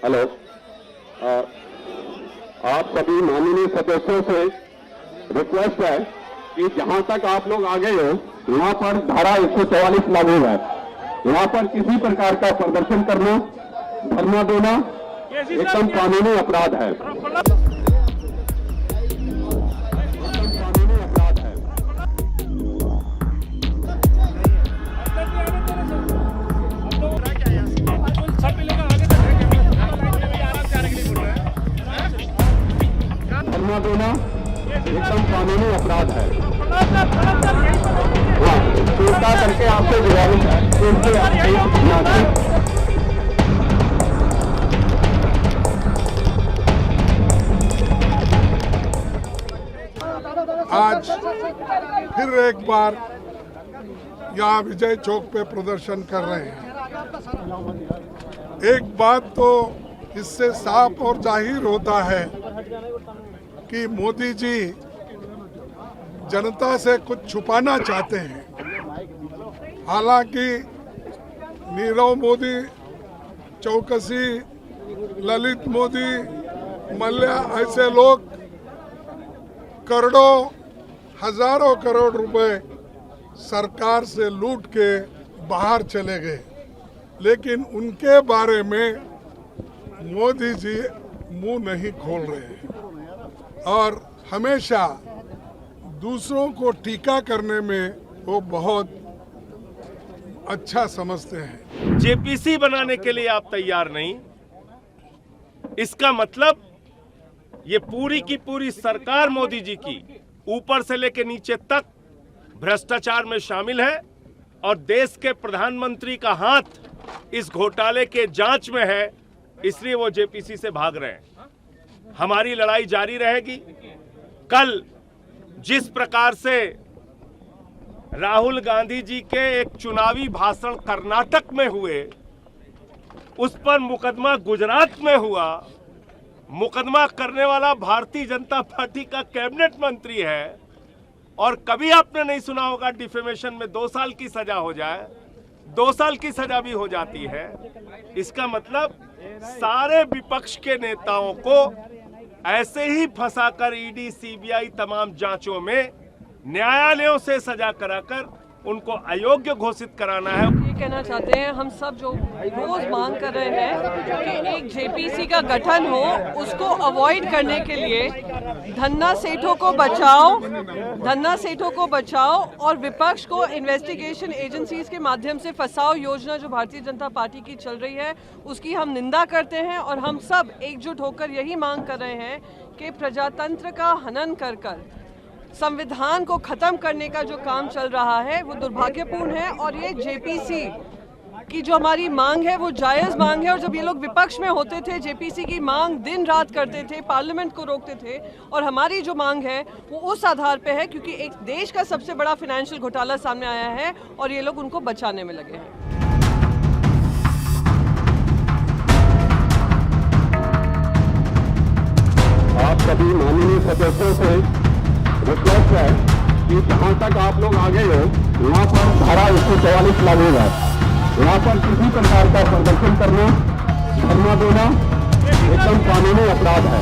Hello, आप सभी माननीय सदस्यों से रिक्वेस्ट है कि जहां तक आप लोग आ गए हो वहां पर धारा 144 लागू है। वहां पर किसी प्रकार का प्रदर्शन करना, धरना देना एकदम कानूनी अपराध है। धरना देना एकदम कानूनी अपराध है। हाँ, चिंता करके आपसे गुजारिश है कि इनसे आज फिर एक बार यहाँ विजय चौक पे प्रदर्शन कर रहे हैं। एक बात तो इससे साफ और जाहिर होता है कि मोदी जी जनता से कुछ छुपाना चाहते हैं। हालांकि नीरव मोदी, चौकसी, ललित मोदी, मल्ल्या ऐसे लोग करोड़ों, हजारों करोड़ रुपए सरकार से लूट के बाहर चले गए, लेकिन उनके बारे में मोदी जी मुंह नहीं खोल रहे हैं और हमेशा दूसरों को टीका करने में वो बहुत अच्छा समझते हैं। जेपीसी बनाने के लिए आप तैयार नहीं, इसका मतलब ये पूरी की पूरी सरकार मोदी जी की ऊपर से लेकर नीचे तक भ्रष्टाचार में शामिल है और देश के प्रधानमंत्री का हाथ इस घोटाले के जांच में है, इसलिए वो जेपीसी से भाग रहे हैं। हमारी लड़ाई जारी रहेगी। कल जिस प्रकार से राहुल गांधी जी के एक चुनावी भाषण कर्नाटक में हुए, उस पर मुकदमा गुजरात में हुआ। मुकदमा करने वाला भारतीय जनता पार्टी का कैबिनेट मंत्री है और कभी आपने नहीं सुना होगा डिफेमेशन में 2 साल की सजा हो जाए। 2 साल की सजा भी हो जाती है। इसका मतलब सारे विपक्ष के नेताओं को ऐसे ही फंसाकर ईडी, सीबीआई तमाम जांचों में न्यायालयों से सजा कराकर उनको अयोग्य घोषित कराना है। ये कहना चाहते हैं, हम सब जो रोज मांग कर रहे हैं कि एक जेपीसी का गठन हो, उसको अवॉइड करने के लिए धन्ना सेठों को बचाओ और विपक्ष को इन्वेस्टिगेशन एजेंसीज के माध्यम से फंसाओ योजना जो भारतीय जनता पार्टी की चल रही है, उसकी हम निंदा करते हैं और हम सब एकजुट होकर यही मांग कर रहे हैं कि प्रजातंत्र का हनन कर संविधान को खत्म करने का जो काम चल रहा है वो दुर्भाग्यपूर्ण है और ये जेपीसी की जो हमारी मांग है वो जायज़ मांग है। और जब ये लोग विपक्ष में होते थे, जेपीसी की मांग दिन रात करते थे, पार्लियामेंट को रोकते थे और हमारी जो मांग है वो उस आधार पे है क्योंकि एक देश का सबसे बड़ा फाइनेंशियल घोटाला सामने आया है और ये लोग उनको बचाने में लगे हैं। आप सभी माननीय सदस्यों से रिक्वेस्ट है कि जहां तक आप लोग आ गए हो वहां पर धारा 144 लागू है। वहां पर किसी प्रकार का प्रदर्शन करना, धरना देना एकदम कानूनी अपराध है।